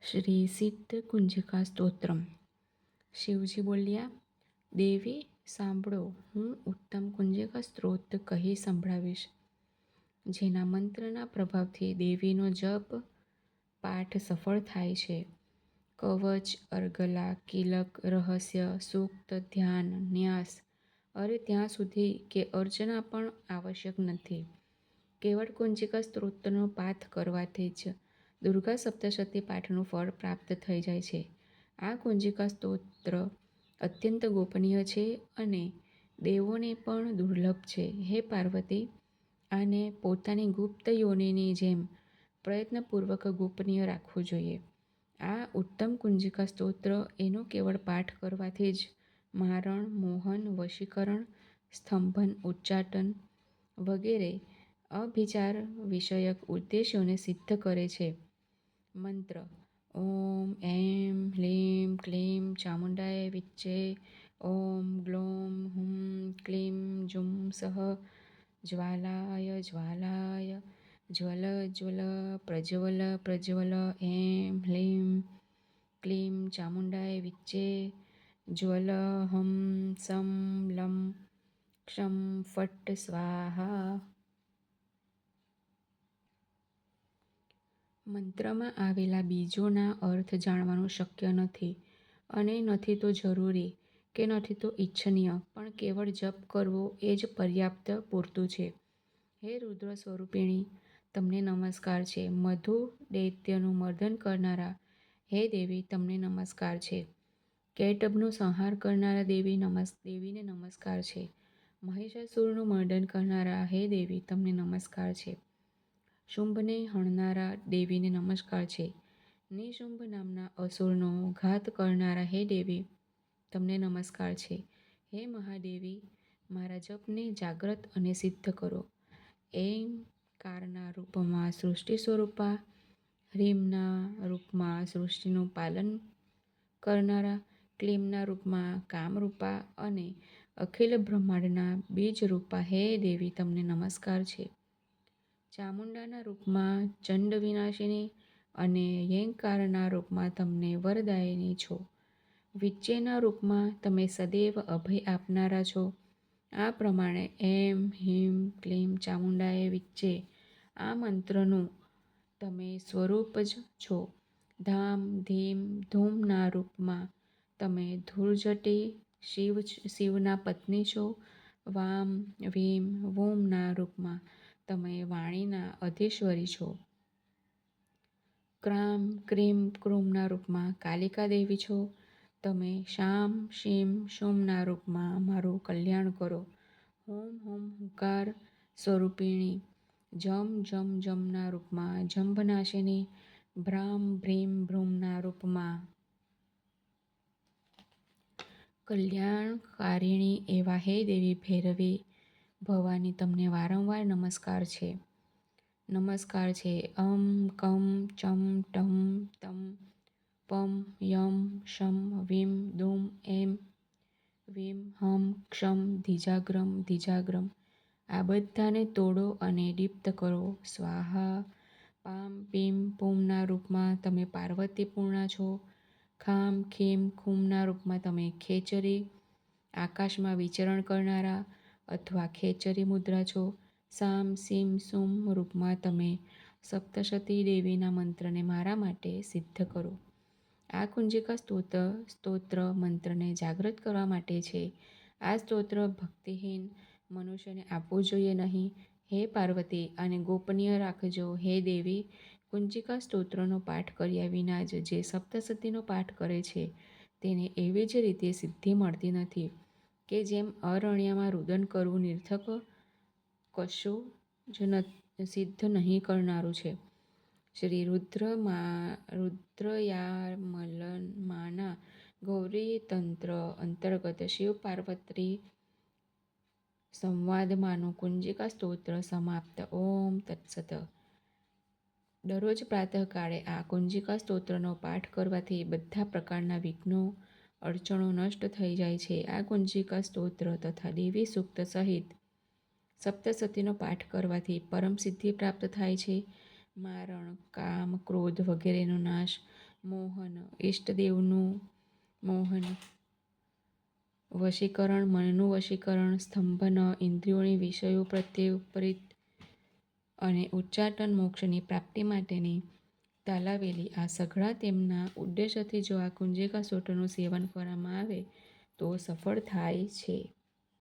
શ્રી સિદ્ધ કુંજિકા સ્તોત્રમ. શિવજી બોલ્યા, દેવી સાંભળો, હું ઉત્તમ કુંજિકા સ્ત્રોત કહી સંભળાવીશ, જેના મંત્રના પ્રભાવથી દેવીનો જપ પાઠ સફળ થાય છે. કવચ, અર્ગલા, કિલક, રહસ્ય, સૂક્ત, ધ્યાન, ન્યાસ, અરે ત્યાં સુધી કે અર્ચના પણ આવશ્યક નથી. કેવળ કુંજિકા સ્ત્રોતનો પાઠ કરવાથી જ દુર્ગા સપ્તશતી પાઠનું ફળ પ્રાપ્ત થઈ જાય છે. આ કુંજિકા સ્તોત્ર અત્યંત ગોપનીય છે અને દેવોને પણ દુર્લભ છે. હે પાર્વતી, આને પોતાની ગુપ્ત યોનિની જેમ પ્રયત્નપૂર્વક ગોપનીય રાખવું જોઈએ. આ ઉત્તમ કુંજિકા સ્તોત્ર એનો કેવળ પાઠ કરવાથી જ મારણ, મોહન, વશીકરણ, સ્તંભન, ઉચ્ચાટન વગેરે અભિચાર વિષયક ઉદ્દેશ્યોને સિદ્ધ કરે છે. મંત્ર: ઓમ એમ હ્લીમ ક્લીમ ચામુંડાય વિચ્ચે ઓમ ગ્લોમ હુમ ક્લીમ જુમ સઃ જ્વાલાય જ્વાલાય જ્વલ જ્વલ પ્રજ્વલ પ્રજ્વલ એમ હ્લીમ ક્લીમ ચામુંડાય વિચ્ચે જ્વલ હમ સમ લમ ક્ષમ ફટ્ સ્વાહા. મંત્રમાં આવેલા બીજોના અર્થ જાણવાનું શક્ય નથી અને નથી તો જરૂરી કે નથી તો ઈચ્છનીય, પણ કેવળ જપ કરવો એ જ પર્યાપ્ત પૂરતું છે. હે રુદ્ર સ્વરૂપિણી, તમને નમસ્કાર છે. મધુ દૈત્યનું મર્દન કરનારા હે દેવી, તમને નમસ્કાર છે. કૈટભનો સંહાર કરનારા દેવીને નમસ્કાર છે. મહિષાસુરનું મર્દન કરનારા હે દેવી, તમને નમસ્કાર છે. શુંભને હણનારા દેવીને નમસ્કાર છે. નિશુંભ નામના અસુરનો ઘાત કરનારા હે દેવી, તમને નમસ્કાર છે. હે મહાદેવી, મારા જપને જાગ્રત અને સિદ્ધ કરો. એંકારના રૂપમાં સૃષ્ટિ સ્વરૂપા, હ્રીમના રૂપમાં સૃષ્ટિનું પાલન કરનારા, ક્લીમના રૂપમાં કામરૂપા અને અખિલ બ્રહ્માંડના બીજરૂપા હે દેવી, તમને નમસ્કાર છે. ચામુંડાના રૂપમાં ચંડ વિનાશિની અને યંકારના રૂપમાં તમને વરદાયિની છો. વિચ્ચેના રૂપમાં તમે સદૈવ અભય આપનારા છો. આ પ્રમાણે એમ હ્રીમ ક્લીમ ચામુંડાય વિચ્ચે આ મંત્રનું તમે સ્વરૂપ જ છો. ધામ ધીમ ધૂમના રૂપમાં તમે ધૂળજટી શિવના પત્ની છો. વામ વીમ વૂમના રૂપમાં તમે વાણીના અધીશ્વરી છો. ક્રામ ક્રીમ ક્રૂમના રૂપમાં કાલિકા દેવી છો. તમે શામ શીમ શુમના રૂપમાં મારું કલ્યાણ કરો. હુમ હુમ હુંકાર સ્વરૂપિણી, જમ જમ જમના રૂપમાં જંભનાશિની, ભ્રામ ભ્રીમ ભ્રૂમના રૂપમાં કલ્યાણકારિણી એવા હે દેવી ભૈરવી ભવાની, તમને વારંવાર નમસ્કાર છે. નમસ્કાર છે. અમ કમ ચમ ટમ તમ પમ યમ શમ વીમ દુમ એમ વીમ હમ ક્ષમ ધીજાગ્રમ ધીજાગ્રમ. આ બધાને તોડો અને દીપ્ત કરો. સ્વાહા. પામ પીમ પૂમના રૂપમાં તમે પાર્વતી પૂર્ણા છો. ખામ ખીમ ખૂમના રૂપમાં તમે ખેચરી, આકાશમાં વિચરણ કરનારા અથવા ખેચરી મુદ્રા છો. સામ સીમ સુમ રૂપમાં તમે સપ્તશતી દેવીના મંત્રને મારા માટે સિદ્ધ કરો. આ કુંજિકા સ્તોત્ર મંત્રને જાગૃત કરવા માટે છે. આ સ્તોત્ર ભક્તિહીન મનુષ્યને આપવું જોઈએ નહીં. હે પાર્વતી, આને ગોપનીય રાખજો. હે દેવી, કુંજિકા સ્તોત્રનો પાઠ કર્યા વિના જ જે સપ્તશતીનો પાઠ કરે છે તેને એવી જ રીતે સિદ્ધિ મળતી નથી કે જેમ અરણ્યમાં રુદન કરવું નિરર્થક કશું જ સિદ્ધ નહીં કરનારું છે. શ્રી રુદ્રયામલમાના ગૌરી તંત્ર અંતર્ગત શિવ પાર્વતી સંવાદમાંનું કુંજિકા સ્તોત્ર સમાપ્ત. ઓમ તત્સત. દરરોજ પ્રાતઃકાળે આ કુંજિકા સ્તોત્રનો પાઠ કરવાથી બધા પ્રકારના વિઘ્નો, અડચણો નષ્ટ થઈ જાય છે. આ કુંજિકા સ્તોત્ર તથા દેવી સૂક્ત સહિત સપ્તશતીનો પાઠ કરવાથી પરમ સિદ્ધિ પ્રાપ્ત થાય છે. મારણ, કામ, ક્રોધ વગેરેનો નાશ, મોહન, ઈષ્ટદેવનું મોહન, વશીકરણ, મનનું વશીકરણ, સ્તંભન, ઇન્દ્રિયોની વિષયો પ્રત્યે ઉપરિત અને ઉચ્ચાટન મોક્ષની પ્રાપ્તિ માટેની તાલાવેલી આ સઘળા તેમના ઉદ્દેશ્યથી જો આ કુંજિકા સૂત્રનું સેવન કરવામાં આવે તો સફળ થાય છે.